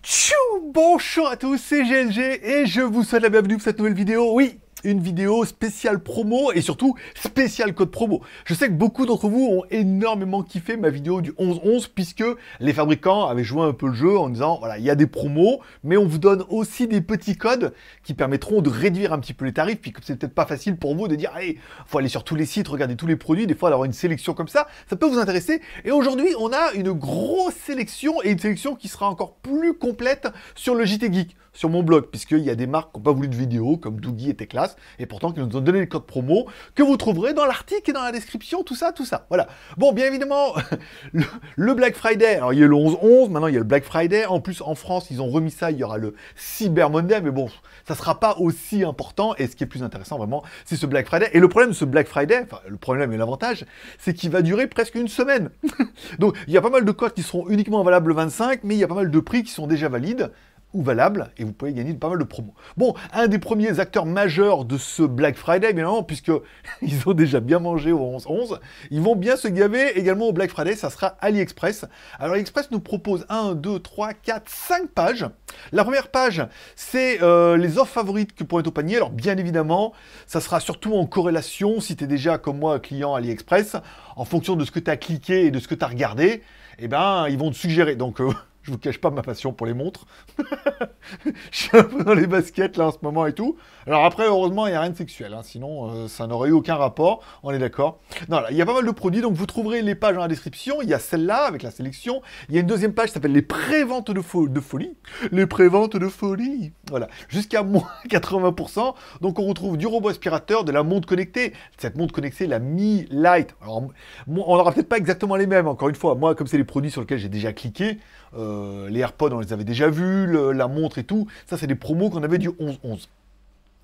Tchou, bonjour à tous, c'est GLG et je vous souhaite la bienvenue pour cette nouvelle vidéo. Oui, une vidéo spéciale promo et surtout spécial code promo. Je sais que beaucoup d'entre vous ont énormément kiffé ma vidéo du 11-11 puisque les fabricants avaient joué un peu le jeu en disant voilà, il y a des promos, mais on vous donne aussi des petits codes qui permettront de réduire un petit peu les tarifs. Puis comme c'est peut-être pas facile pour vous de dire allez, faut aller sur tous les sites, regarder tous les produits, des fois d'avoir une sélection comme ça peut vous intéresser. Et aujourd'hui, on a une grosse sélection et une sélection qui sera encore plus complète sur le JT Geek, sur mon blog, puisqu'il y a des marques qui n'ont pas voulu de vidéo, comme Doogie et Teclas, et pourtant qui nous ont donné les codes promo, que vous trouverez dans l'article et dans la description, tout ça, voilà. Bon, bien évidemment, le Black Friday, alors il y a le 11-11, maintenant il y a le Black Friday, en plus en France, ils ont remis ça, il y aura le Cyber Monday, mais bon, ça sera pas aussi important, et ce qui est plus intéressant vraiment, c'est ce Black Friday, et le problème de ce Black Friday, enfin, le problème et l'avantage, c'est qu'il va durer presque une semaine. Donc, il y a pas mal de codes qui seront uniquement valables le 25, mais il y a pas mal de prix qui sont déjà valides, ou valable, et vous pouvez gagner pas mal de promos. Bon, un des premiers acteurs majeurs de ce Black Friday, bien évidemment, puisque ils ont déjà bien mangé au 11-11, ils vont bien se gaver également au Black Friday, ça sera AliExpress. Alors AliExpress nous propose 1, 2, 3, 4, 5 pages. La première page, c'est les offres favorites que pourraient être au panier. Alors bien évidemment, ça sera surtout en corrélation, si tu es déjà comme moi client AliExpress, en fonction de ce que tu as cliqué et de ce que tu as regardé, eh ben, ils vont te suggérer. Donc, je vous cache pas ma passion pour les montres. Je suis un peu dans les baskets là en ce moment et tout. Alors après, heureusement, il n'y a rien de sexuel. Hein, sinon, ça n'aurait eu aucun rapport. On est d'accord. Non, là, il y a pas mal de produits. Donc, vous trouverez les pages dans la description. Il y a celle-là avec la sélection. Il y a une deuxième page qui s'appelle les préventes de folie. Les préventes de folie. Voilà. Jusqu'à moins 80%. Donc, on retrouve du robot aspirateur, de la montre connectée. Cette montre connectée, la Mi Light. Alors, on n'aura peut-être pas exactement les mêmes. Encore une fois, moi, comme c'est les produits sur lesquels j'ai déjà cliqué, les AirPods, on les avait déjà vus, la montre et tout. Ça, c'est des promos qu'on avait du 11-11.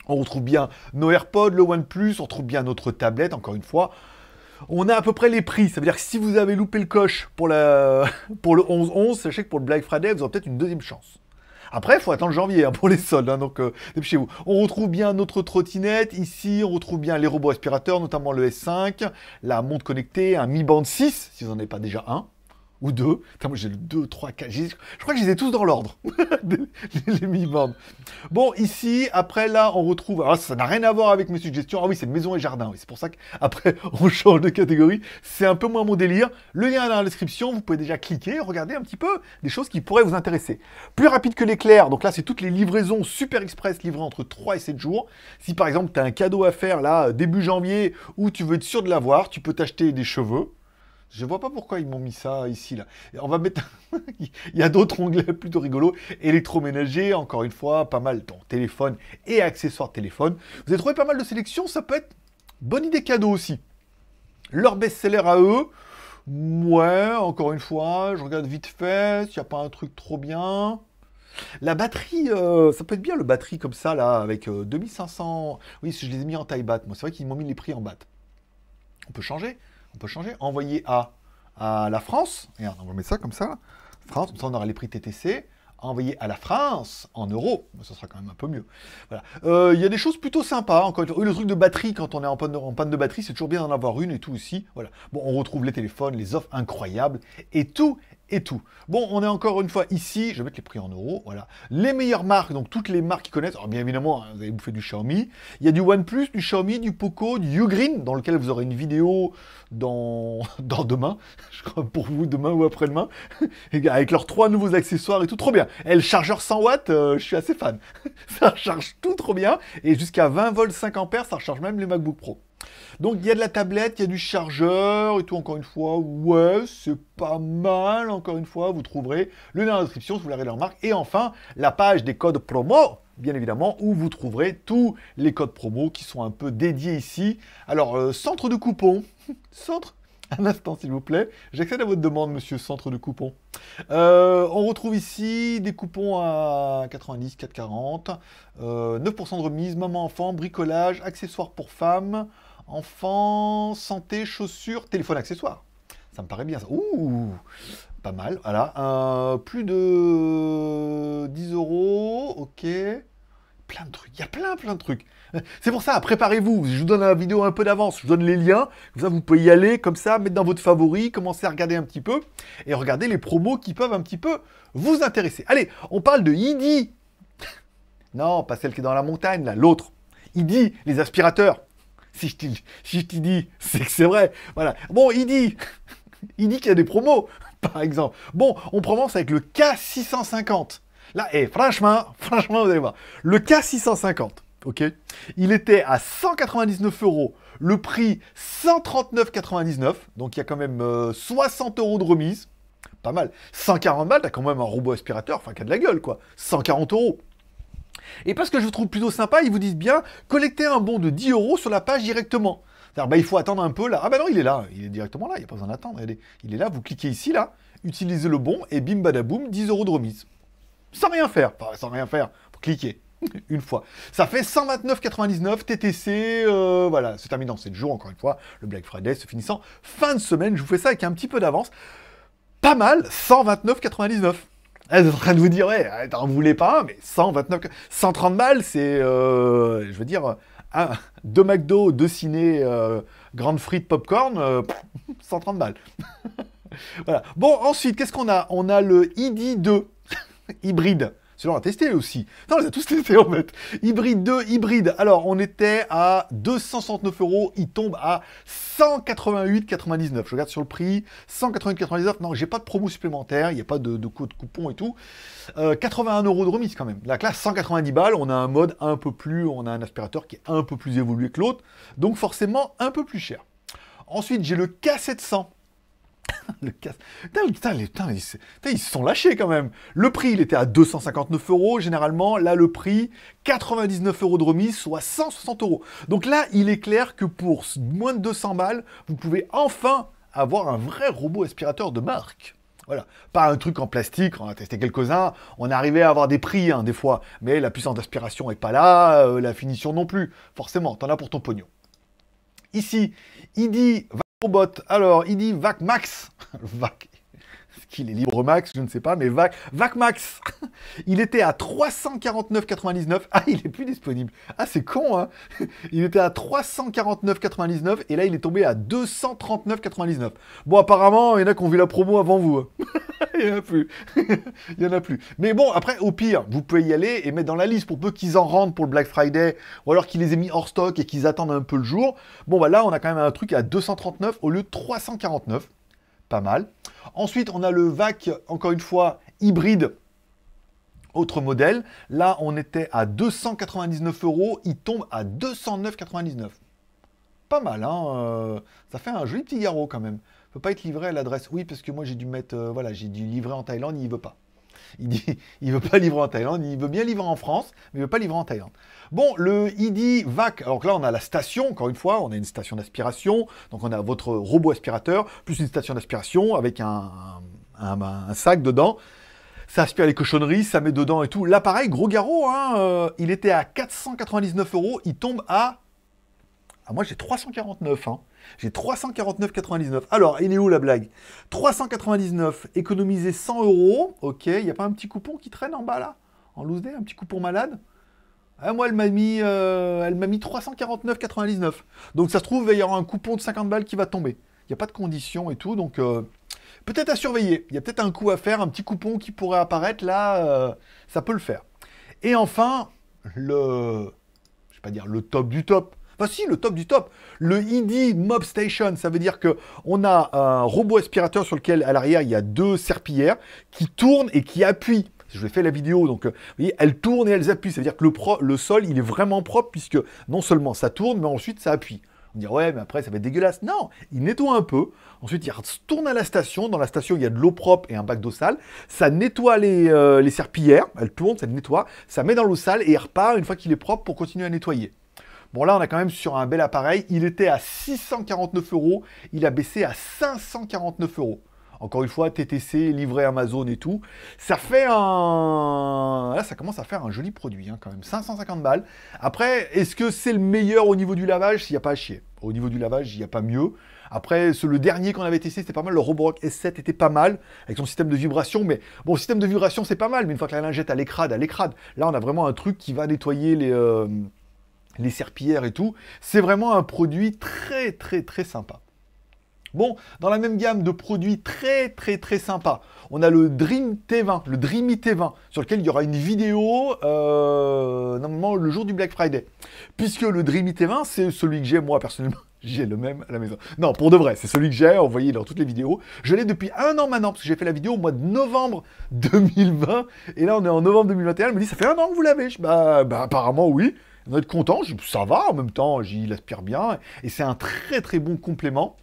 On retrouve bien nos AirPods, le OnePlus, on retrouve bien notre tablette, encore une fois. On a à peu près les prix. Ça veut dire que si vous avez loupé le coche pour, pour le 11-11, sachez que pour le Black Friday, vous aurez peut-être une deuxième chance. Après, il faut attendre janvier hein, pour les soldes, hein, donc dépêchez-vous. On retrouve bien notre trottinette, ici, on retrouve bien les robots aspirateurs, notamment le S5, la montre connectée, un Mi Band 6, si vous n'en avez pas déjà un. Ou deux. Putain, moi j'ai le 2, 3, 4. Je crois que je les ai tous dans l'ordre. les mi-bandes. Bon, ici, après là, on retrouve. Alors, ça n'a rien à voir avec mes suggestions. Ah oui, c'est maison et jardin. Oui, c'est pour ça qu'après, on change de catégorie. C'est un peu moins mon délire. Le lien est dans la description. Vous pouvez déjà cliquer, regarder un petit peu des choses qui pourraient vous intéresser. Plus rapide que l'éclair. Donc là, c'est toutes les livraisons Super Express livrées entre 3 et 7 jours. Si par exemple, tu as un cadeau à faire là, début janvier, où tu veux être sûr de l'avoir, tu peux t'acheter des cheveux. Je vois pas pourquoi ils m'ont mis ça ici, là. On va mettre... Il y a d'autres onglets plutôt rigolos. Électroménager, encore une fois, pas mal. Donc, téléphone et accessoires téléphone. Vous avez trouvé pas mal de sélections, ça peut être bonne idée cadeau aussi. Leur best-seller à eux, ouais, encore une fois, je regarde vite fait, s'il n'y a pas un truc trop bien. La batterie, ça peut être bien le batterie comme ça, là, avec 2500... Oui, je les ai mis en taille batte, moi. C'est vrai qu'ils m'ont mis les prix en batte. On peut changer. On peut changer. Envoyer à la France. Regarde, on va mettre ça comme ça. France, comme ça on aura les prix TTC. Envoyer à la France en euros. Ça sera quand même un peu mieux. Voilà. Il y a des choses plutôt sympas. Encore une fois. Oui, le truc de batterie, quand on est en panne de batterie, c'est toujours bien d'en avoir une et tout aussi. Voilà. Bon, on retrouve les téléphones, les offres incroyables et tout. Bon, on est encore une fois ici, je vais mettre les prix en euros, voilà. Les meilleures marques, donc toutes les marques qui connaissent, alors bien évidemment, hein, vous avez bouffé du Xiaomi, il y a du OnePlus, du Xiaomi, du Poco, du Ugreen, dans lequel vous aurez une vidéo dans demain, je crois pour vous, demain ou après-demain, avec leurs 3 nouveaux accessoires et tout, trop bien. Et le chargeur 100 watts, je suis assez fan. Ça recharge tout trop bien, et jusqu'à 20 volts 5 ampères, ça recharge même les MacBook Pro. Donc il y a de la tablette, il y a du chargeur et tout, encore une fois, ouais, c'est pas mal, encore une fois, vous trouverez le lien dans la description si vous voulez leur marque. Et enfin, la page des codes promo, bien évidemment, où vous trouverez tous les codes promo qui sont un peu dédiés ici. Alors, centre de coupons, centre... Un instant, s'il vous plaît. J'accède à votre demande, monsieur centre de coupons. On retrouve ici des coupons à 90, 4,40, 9% de remise, maman-enfant, bricolage, accessoires pour femmes, enfants, santé, chaussures, téléphone, accessoires. Ça me paraît bien, ça. Ouh, pas mal, voilà. Plus de 10 euros, ok. plein de trucs, il y a plein de trucs. C'est pour ça, préparez-vous, je vous donne la vidéo un peu d'avance, je vous donne les liens, comme ça vous pouvez y aller, comme ça, mettre dans votre favori, commencer à regarder un petit peu, et regarder les promos qui peuvent un petit peu vous intéresser. Allez, on parle de IDI. Non, pas celle qui est dans la montagne, là, l'autre. IDI, les aspirateurs. Si je t'y dis, c'est que c'est vrai. Voilà. Bon, IDI qu'il y a des promos, par exemple. Bon, on commence avec le K650. Là, et franchement, vous allez voir. Le K650, ok, il était à 199 €. Le prix, 139,99 €. Donc, il y a quand même 60 € de remise. Pas mal. 140 balles, t'as quand même un robot aspirateur, enfin, qui a de la gueule, quoi. 140 €. Et parce que je vous trouve plutôt sympa, ils vous disent bien, collectez un bon de 10 € sur la page directement. C'est-à-dire, bah, il faut attendre un peu là. Ah bah non, il est là, il est directement là, il n'y a pas besoin d'attendre. Il est là, vous cliquez ici, là, utilisez le bon, et bim badaboum, 10 € de remise. Sans rien faire, sans rien faire, pour cliquer, une fois. Ça fait 129,99 TTC, voilà, c'est terminé dans 7 jours, encore une fois, le Black Friday se finissant fin de semaine, je vous fais ça avec un petit peu d'avance. Pas mal, 129,99. Elle est en train de vous dire, ouais, t'en voulais pas un, mais 129, 130 balles, c'est, je veux dire, 2 McDo, 2 ciné, grande frite, popcorn, 130 balles. Voilà. Bon, ensuite, qu'est-ce qu'on a? On a le ID 2, hybride. Celui-là, on a testé aussi. Non, on les a tous testés, en fait. Hybride 2, hybride. Alors, on était à 269 €. Il tombe à 188,99. Je regarde sur le prix. 188,99. Non, j'ai pas de promo supplémentaire. Il n'y a pas de code coupon et tout. 81 € de remise, quand même. La classe, 190 balles. On a un mode un peu plus... On a un aspirateur qui est un peu plus évolué que l'autre. Donc, forcément, un peu plus cher. Ensuite, j'ai le K700. Le casse. Ils se sont lâchés quand même. Le prix, il était à 259 € généralement. Là, le prix, 99 € de remise, soit 160 €. Donc là, il est clair que pour moins de 200 balles, vous pouvez enfin avoir un vrai robot aspirateur de marque. Voilà. Pas un truc en plastique, on a testé quelques-uns. On est arrivé à avoir des prix, hein, des fois. Mais la puissance d'aspiration n'est pas là, la finition non plus. Forcément, t'en as pour ton pognon. Ici, il dit... Robot, alors il dit Vac Max. Vac. Est-ce qu'il est libre max? Je ne sais pas, mais Vac Max. Il était à 349,99. Ah, il est plus disponible. Ah, c'est con, hein. Il était à 349,99 et là, il est tombé à 239,99. Bon, apparemment, il y en a qui ont vu la promo avant vous. Hein. Il n'y en a plus. Il n'y en a plus. Mais bon, après, au pire, vous pouvez y aller et mettre dans la liste pour peu qu'ils en rentrent pour le Black Friday ou alors qu'ils les aient mis hors stock et qu'ils attendent un peu le jour. Bon, bah là, on a quand même un truc à 239 au lieu de 349. Pas mal. Ensuite, on a le VAC, encore une fois, hybride. Autre modèle. Là, on était à 299 €. Il tombe à 209,99. Pas mal, hein. Ça fait un joli petit garrot quand même. Peut pas être livré à l'adresse. Oui, parce que moi, j'ai dû mettre... voilà, j'ai dû livrer en Thaïlande, il veut pas. Il dit, il veut pas livrer en Thaïlande, il veut bien livrer en France, mais il veut pas livrer en Thaïlande. Bon, le ID VAC, alors que là, on a la station, encore une fois, on a une station d'aspiration, donc on a votre robot aspirateur, plus une station d'aspiration avec un sac dedans. Ça aspire les cochonneries, ça met dedans et tout. Là, pareil, gros garrot, hein, il était à 499 €, il tombe à... Ah, moi, j'ai 349, hein. J'ai 349,99. Alors, il est où la blague? 399, économiser 100 €. Ok, il n'y a pas un petit coupon qui traîne en bas, là? En loose day, un petit coupon malade? Ah, moi, elle m'a mis 349,99. Donc, ça se trouve, il y aura un coupon de 50 balles qui va tomber. Il n'y a pas de conditions et tout, donc... peut-être à surveiller. Il y a peut-être un coup à faire, un petit coupon qui pourrait apparaître, là, ça peut le faire. Et enfin, je vais pas dire le top du top. Enfin si, le top du top. Le ID Mob Station, ça veut dire que on a un robot aspirateur sur lequel, à l'arrière, il y a 2 serpillères qui tournent et qui appuient. Je vous ai fait la vidéo, donc vous voyez, elles tournent et elles appuient. Ça veut dire que le sol, il est vraiment propre, puisque non seulement ça tourne, mais ensuite ça appuie. On dit, ouais, mais après, ça va être dégueulasse. Non, il nettoie un peu. Ensuite, il retourne à la station. Dans la station, il y a de l'eau propre et un bac d'eau sale. Ça nettoie les serpillères. Elle tourne, ça nettoie. Ça met dans l'eau sale et il repart une fois qu'il est propre pour continuer à nettoyer. Bon, là, on est quand même sur un bel appareil. Il était à 649 €. Il a baissé à 549 €. Encore une fois, TTC, livré Amazon et tout. Ça fait un... Là, ça commence à faire un joli produit, hein, quand même. 550 balles. Après, est-ce que c'est le meilleur au niveau du lavage? S'il n'y a pas à chier. Au niveau du lavage, il n'y a pas mieux. Après, le dernier qu'on avait testé, c'était pas mal. Le Roborock S7 était pas mal, avec son système de vibration. Mais bon, le système de vibration, c'est pas mal. Mais une fois que la lingette elle écrade. Là, on a vraiment un truc qui va nettoyer les serpillères et tout. C'est vraiment un produit très, très, très sympa. Bon, dans la même gamme de produits très très très sympas, on a le Dream T20, le Dreamy T20, sur lequel il y aura une vidéo normalement le jour du Black Friday. Puisque le Dreamy T20, c'est celui que j'ai moi personnellement. J'ai le même à la maison. Non, pour de vrai, c'est celui que j'ai, envoyé dans toutes les vidéos. Je l'ai depuis 1 an maintenant, parce que j'ai fait la vidéo au mois de novembre 2020. Et là, on est en novembre 2021. Elle me dit, ça fait 1 an que vous l'avez. Bah, apparemment, oui. On doit être content. Je dis, ça va, en même temps, il aspire bien. Et c'est un très très bon complément.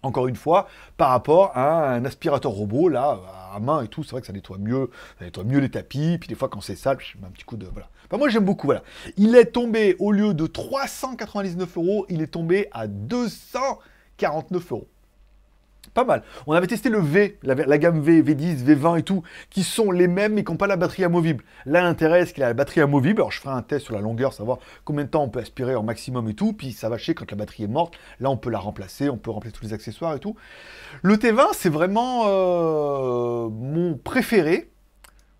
Encore une fois, par rapport à un aspirateur robot, là, à main et tout, c'est vrai que ça nettoie mieux les tapis, puis des fois quand c'est sale, je mets un petit coup de... Voilà. Enfin, moi j'aime beaucoup, voilà. Il est tombé, au lieu de 399 €, il est tombé à 249 €. Pas mal. On avait testé le V, la gamme V, V10, V20 et tout, qui sont les mêmes mais qui n'ont pas la batterie amovible. Là, l'intérêt, c'est qu'il a la batterie amovible. Alors, je ferai un test sur la longueur, savoir combien de temps on peut aspirer en maximum et tout. Puis, ça va chier quand la batterie est morte. Là, on peut la remplacer, on peut remplacer tous les accessoires et tout. Le T20, c'est vraiment mon préféré.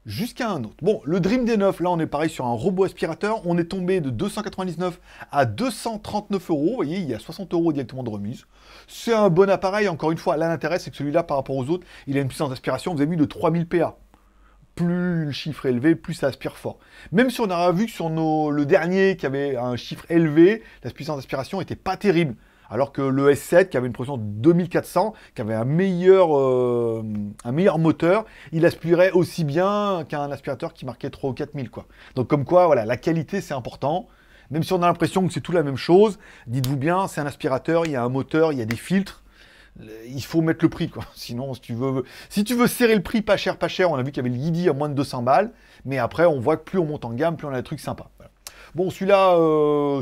Jusqu'à un autre. Bon, le Dream D9, là on est pareil sur un robot aspirateur, on est tombé de 299 à 239 €, vous voyez, il y a 60 € directement de remise. C'est un bon appareil, encore une fois, là l'intérêt c'est que celui-là par rapport aux autres, il a une puissance d'aspiration, vous avez vu, de 3000 PA. Plus le chiffre est élevé, plus ça aspire fort. Même si on aura vu que sur le dernier qui avait un chiffre élevé, la puissance d'aspiration n'était pas terrible. Alors que le S7, qui avait une pression de 2400, qui avait un meilleur moteur, il aspirait aussi bien qu'un aspirateur qui marquait 3 ou 4000, quoi. Donc comme quoi, voilà, la qualité, c'est important. Même si on a l'impression que c'est tout la même chose, dites-vous bien, c'est un aspirateur, il y a un moteur, il y a des filtres. Il faut mettre le prix, quoi. Sinon, si tu veux serrer le prix pas cher, on a vu qu'il y avait le Yidi à moins de 200 balles. Mais après, on voit que plus on monte en gamme, plus on a des trucs sympas. Voilà. Bon, celui-là,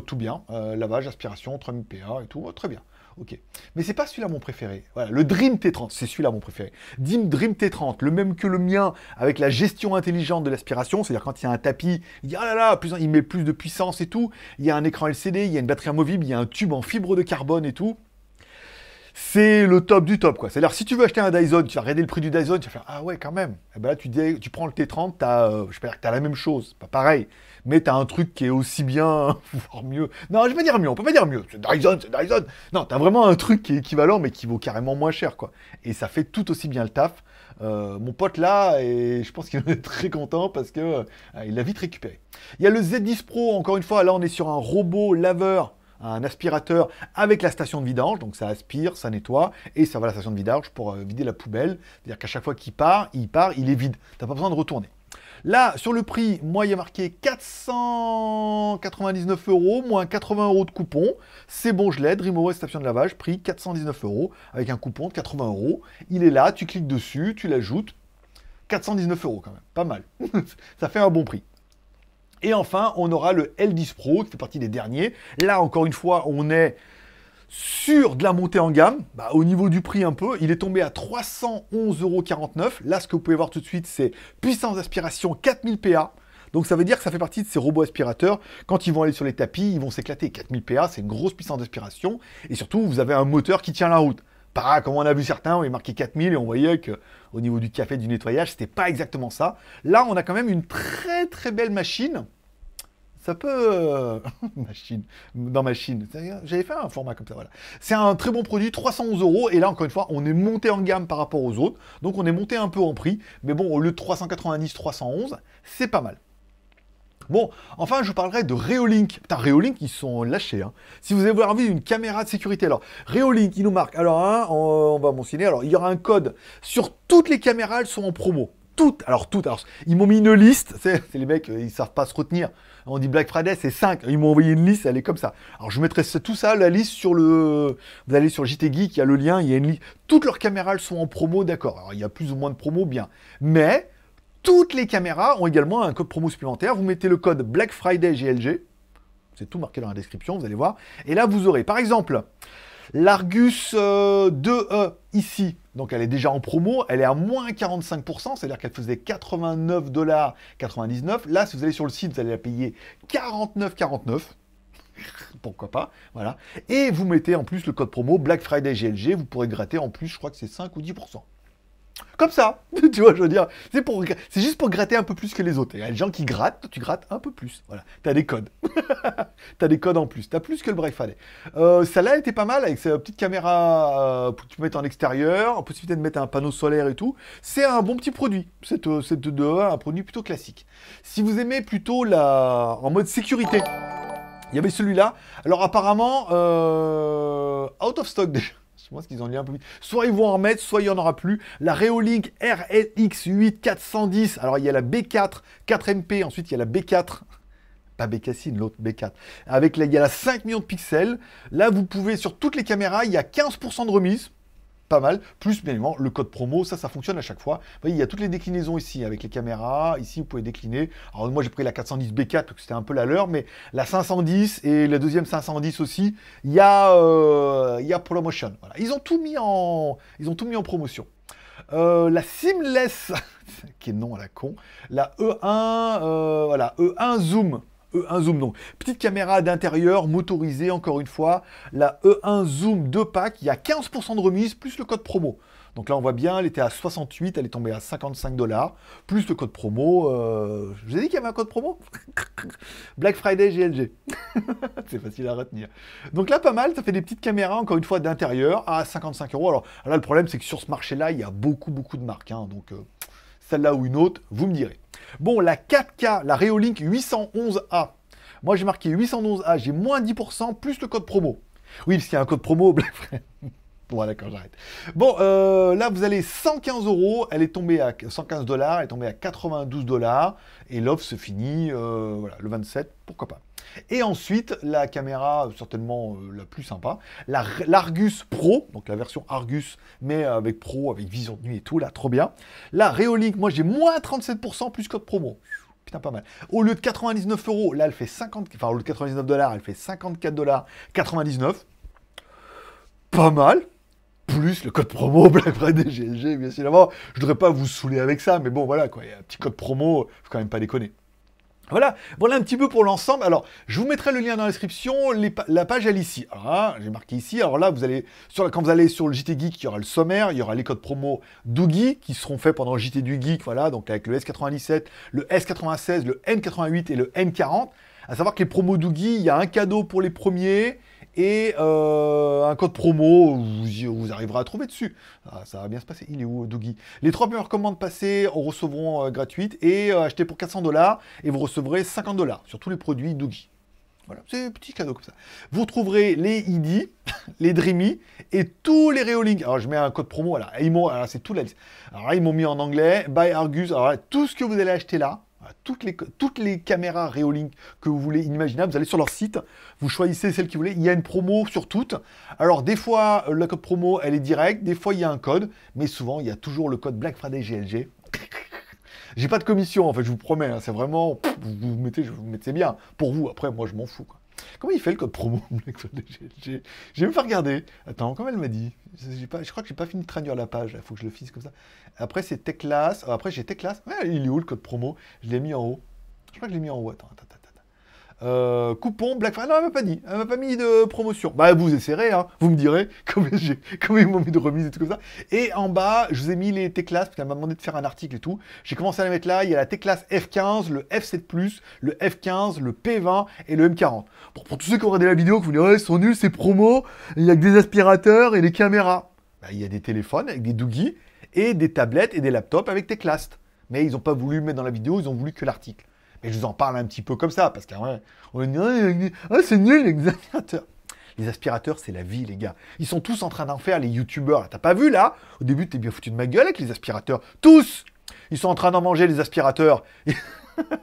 tout bien. Lavage, aspiration, 3000 PA et tout, très bien. Ok. Mais c'est pas celui-là mon préféré. Voilà, le Dream T30, c'est celui-là mon préféré. Dream T30, le même que le mien, avec la gestion intelligente de l'aspiration. C'est-à-dire quand il y a un tapis, il dit, ah là là, il met plus de puissance et tout. Il y a un écran LCD, il y a une batterie amovible, il y a un tube en fibre de carbone et tout. C'est le top du top, quoi. C'est-à-dire, si tu veux acheter un Dyson, tu vas regarder le prix du Dyson, tu vas faire, ah ouais, quand même. Et ben là, tu prends le T30, je peux dire que t'as la même chose, pas pareil, mais t'as un truc qui est aussi bien, voire mieux. Non, je vais pas dire mieux, on peut pas dire mieux. C'est Dyson. Non, t'as vraiment un truc qui est équivalent, mais qui vaut carrément moins cher, quoi. Et ça fait tout aussi bien le taf. Mon pote là, et je pense qu'il est très content parce que il l'a vite récupéré. Il y a le Z10 Pro, encore une fois, là, on est sur un robot laveur, un aspirateur avec la station de vidange, donc ça aspire, ça nettoie, et ça va à la station de vidange pour vider la poubelle. C'est-à-dire qu'à chaque fois qu'il part, il est vide. T'as pas besoin de retourner. Là, sur le prix, moi, il y a marqué 499 €, moins 80 € de coupon. C'est bon, je l'ai. DreamOS station de lavage, prix 419 €, avec un coupon de 80 €. Il est là, tu cliques dessus, tu l'ajoutes. 419 € quand même, pas mal. Ça fait un bon prix. Et enfin, on aura le L10 Pro, qui fait partie des derniers. Là, encore une fois, on est sur de la montée en gamme. Au niveau du prix un peu, il est tombé à 311,49 €. Là, ce que vous pouvez voir tout de suite, c'est puissance d'aspiration 4000 PA. Donc ça veut dire que ça fait partie de ces robots aspirateurs. Quand ils vont aller sur les tapis, ils vont s'éclater. 4000 PA, c'est une grosse puissance d'aspiration. Et surtout, vous avez un moteur qui tient la route. Pas comme on a vu certains, où il marquait 4000 et on voyait qu'au niveau du café, du nettoyage, c'était pas exactement ça. Là, on a quand même une très très belle machine. Ça peut... machine. J'avais fait un format comme ça, voilà. C'est un très bon produit, 311 €. Et là, encore une fois, on est monté en gamme par rapport aux autres. Donc, on est monté un peu en prix. Mais bon, au lieu de 390, 311, c'est pas mal. Bon, enfin, je vous parlerai de Reolink. Putain, Reolink, ils sont lâchés. Hein. Si vous avez envie d'une caméra de sécurité, alors, Reolink, ils nous marquent. Alors, hein, on va mentionner. Alors, il y aura un code sur toutes les caméras, elles sont en promo. Toutes. Alors, ils m'ont mis une liste. C'est les mecs, ils savent pas se retenir. On dit Black Friday, c'est 5. Ils m'ont envoyé une liste, elle est comme ça. Alors, je mettrai tout ça, la liste sur le... Vous allez sur JT Geek, il y a le lien, il y a une liste. Toutes leurs caméras, elles sont en promo, d'accord. Alors, il y a plus ou moins de promos, bien. Mais... toutes les caméras ont également un code promo supplémentaire. Vous mettez le code Black Friday GLG. C'est tout marqué dans la description, vous allez voir. Et là, vous aurez, par exemple, l'Argus 2E ici. Donc, elle est déjà en promo. Elle est à moins 45%. C'est-à-dire qu'elle faisait 89,99 $. Là, si vous allez sur le site, vous allez la payer 49,49 €. Pourquoi pas, voilà. Et vous mettez en plus le code promo Black Friday GLG, vous pourrez gratter en plus, je crois que c'est 5 ou 10%. Comme ça, tu vois, je veux dire, c'est juste pour gratter un peu plus que les autres. Il y a des gens qui grattent, tu grattes un peu plus. Voilà, t'as des codes. T'as des codes en plus, t'as plus que le Black Friday. Celle-là, elle était pas mal avec sa petite caméra que tu peux mettre en extérieur, possibilité de mettre un panneau solaire et tout. C'est un bon petit produit. C'est un produit plutôt classique. Si vous aimez plutôt en mode sécurité, il y avait celui-là. Alors apparemment, out of stock déjà. Je pense qu'ils ont dit un peu vite. Soit ils vont en remettre, soit il n'y en aura plus. La Reolink RLX8 410. Alors il y a la B4 4MP, ensuite il y a la B4. Pas Bécassine, l'autre B4. Il y a la 5 millions de pixels. Là, vous pouvez, sur toutes les caméras, il y a 15% de remise. Pas mal. Plus, bien évidemment, le code promo, ça fonctionne à chaque fois. Vous voyez, il y a toutes les déclinaisons ici, avec les caméras. Ici, vous pouvez décliner. Alors, moi, j'ai pris la 410 B4, parce que c'était un peu la leur, mais la 510 et la deuxième 510 aussi, il y a PromoMotion. Voilà. Ils ont tout mis en promotion. La Seamless, qui est non à la con, la E1, voilà, E1 Zoom. E1 Zoom, donc petite caméra d'intérieur motorisée, encore une fois. La E1 Zoom 2 pack, il y a 15% de remise, plus le code promo. Donc là, on voit bien, elle était à 68, elle est tombée à 55$, plus le code promo. Je vous ai dit qu'il y avait un code promo. Black Friday GLG. C'est facile à retenir. Donc là, pas mal, ça fait des petites caméras, encore une fois, d'intérieur, à 55€. Alors là, le problème, c'est que sur ce marché-là, il y a beaucoup de marques. Hein, donc, celle-là ou une autre, vous me direz. Bon, la 4K, la Reolink 811A. Moi, j'ai marqué 811A, j'ai moins 10%, plus le code promo. Oui, parce qu'il y a un code promo, Black Friday. Bon, d'accord, j'arrête. Bon, là, vous allez 115€, elle est tombée à 115$, elle est tombée à 92$, et l'offre se finit, voilà, le 27, pourquoi pas. Et ensuite, la caméra, certainement la plus sympa, l'Argus Pro, donc la version Argus, mais avec Pro, avec vision de nuit et tout, là, trop bien. La Reolink, moi, j'ai moins 37%, plus code promo. Putain, pas mal. Au lieu de 99€, là, elle fait 50... Enfin, au lieu de 99$, elle fait 54,99$. Pas mal. Plus le code promo Black Friday GLG, bien évidemment. Je voudrais pas vous saouler avec ça, mais bon, voilà, quoi. Il y a un petit code promo, faut quand même pas déconner. Voilà un petit peu pour l'ensemble. Alors, je vous mettrai le lien dans la description. La page, elle est ici. Alors là, j'ai marqué ici. Alors là, quand vous allez sur le JT Geek, il y aura le sommaire, il y aura les codes promo Doogie qui seront faits pendant le JT du Geek. Voilà, donc avec le S97, le S96, le N88 et le N40. À savoir que les promos Doogie, il y a un cadeau pour les premiers et un code promo, vous arriverez à trouver dessus. Ah, ça va bien se passer. Il est où, Doogie? Les 3 premières commandes passées recevront gratuites et achetez pour 400$ et vous recevrez 50$ sur tous les produits Doogie. Voilà, c'est un petit cadeau comme ça. Vous retrouverez les ID, les Dreamy et tous les Reolink. Alors, je mets un code promo. Alors, c'est tout la liste. Alors là, ils m'ont mis en anglais. Buy Argus. Alors là, tout ce que vous allez acheter là, toutes les caméras Reolink que vous voulez imaginables, vous allez sur leur site, vous choisissez celle que vous voulez, il y a une promo sur toutes. Alors des fois, le code promo, elle est directe, des fois il y a un code, mais souvent il y a toujours le code Black Friday GLG. J'ai pas de commission, en fait, je vous promets, hein, c'est vraiment, vous mettez bien, pour vous, après moi je m'en fous, quoi. Comment il fait le code promo Black Friday GLG? J'ai même pas regardé. Attends, comment elle m'a dit? Je crois que j'ai pas fini de traduire la page, il faut que je le fixe comme ça. Après c'est Techlas, après j'ai Techlas, ouais, il est où le code promo? Je l'ai mis en haut. Je crois que je l'ai mis en haut, attends. Coupon Black Friday, non, elle m'a pas dit, elle m'a pas mis de promotion. Bah vous essayerez, hein, vous me direz comment ils m'ont mis de remise et tout comme ça. Et en bas, je vous ai mis les Techlas, parce qu'elle m'a demandé de faire un article et tout. J'ai commencé à les mettre là, il y a la Techlas F15, le F7+, le F15, le P20 et le M40. Pour tous ceux qui ont regardé la vidéo, que vous me direz, ouais, ils sont nuls, c'est promo, il y a que des aspirateurs et des caméras. Bah, il y a des téléphones avec des Doogie et des tablettes et des laptops avec Techlas. Mais ils n'ont pas voulu mettre dans la vidéo, ils ont voulu que l'article. Et je vous en parle un petit peu comme ça, parce qu'après, on dit « c'est nul les aspirateurs ». Les aspirateurs, c'est la vie, les gars. Ils sont tous en train d'en faire, les youtubeurs. T'as pas vu, là? Au début, t'es bien foutu de ma gueule avec les aspirateurs. Tous! Ils sont en train d'en manger, les aspirateurs.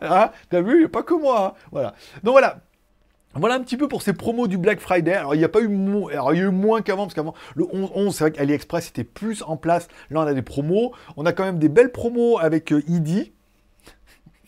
Hein? T'as vu? Il n'y a pas que moi. Hein, voilà. Donc voilà. Voilà un petit peu pour ces promos du Black Friday. Alors, il n'y a pas eu, alors, il y a eu moins qu'avant, parce qu'avant, le 11-11, c'est vrai qu'AliExpress était plus en place. Là, on a des promos. On a quand même des belles promos avec ID.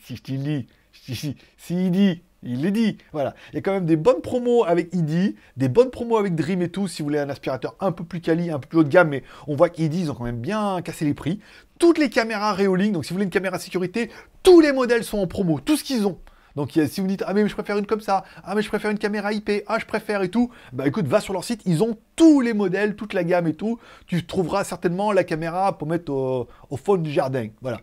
Si je te lis... Si il dit, il les dit. Voilà. Il y a quand même des bonnes promos avec ID, des bonnes promos avec Dream et tout, si vous voulez un aspirateur un peu plus quali, un peu plus haut de gamme, mais on voit qu'ID, ils ont quand même bien cassé les prix. Toutes les caméras Reolink, donc si vous voulez une caméra sécurité, tous les modèles sont en promo, tout ce qu'ils ont. Donc si vous dites, ah mais je préfère une comme ça, ah mais je préfère une caméra IP, ah je préfère et tout, bah écoute, va sur leur site, ils ont tous les modèles, toute la gamme et tout. Tu trouveras certainement la caméra pour mettre au fond du jardin, voilà.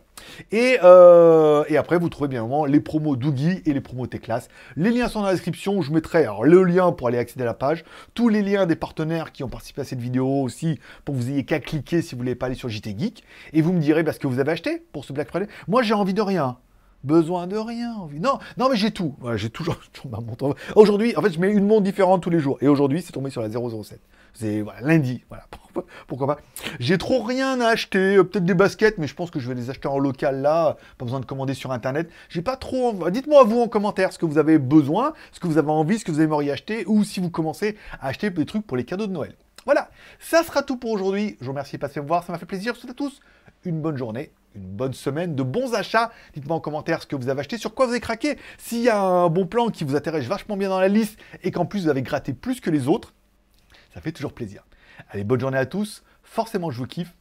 Et après, vous trouvez bien évidemment les promos Doogie et les promos Teclas. Les liens sont dans la description. Je mettrai alors, le lien pour aller accéder à la page, tous les liens des partenaires qui ont participé à cette vidéo aussi, pour que vous ayez qu'à cliquer si vous voulez pas aller sur JT Geek. Et vous me direz ce que vous avez acheté pour ce Black Friday. Moi, j'ai envie de rien. Besoin de rien. Non, non, mais j'ai tout. Voilà, j'ai toujours ma montre. Aujourd'hui, en fait, je mets une montre différente tous les jours. Et aujourd'hui, c'est tombé sur la 007. C'est voilà, lundi. Voilà. Pourquoi pas. J'ai trop rien à acheter. Peut-être des baskets, mais je pense que je vais les acheter en local là. Pas besoin de commander sur Internet. J'ai pas trop. Dites-moi vous en commentaire ce que vous avez besoin, ce que vous avez envie, ce que vous aimeriez acheter, ou si vous commencez à acheter des trucs pour les cadeaux de Noël. Voilà. Ça sera tout pour aujourd'hui. Je vous remercie de passer me voir. Ça m'a fait plaisir. Je vous souhaite à tous une bonne journée, une bonne semaine, de bons achats. Dites-moi en commentaire ce que vous avez acheté, sur quoi vous avez craqué. S'il y a un bon plan qui vous intéresse vachement bien dans la liste et qu'en plus vous avez gratté plus que les autres, ça fait toujours plaisir. Allez, bonne journée à tous. Forcément, je vous kiffe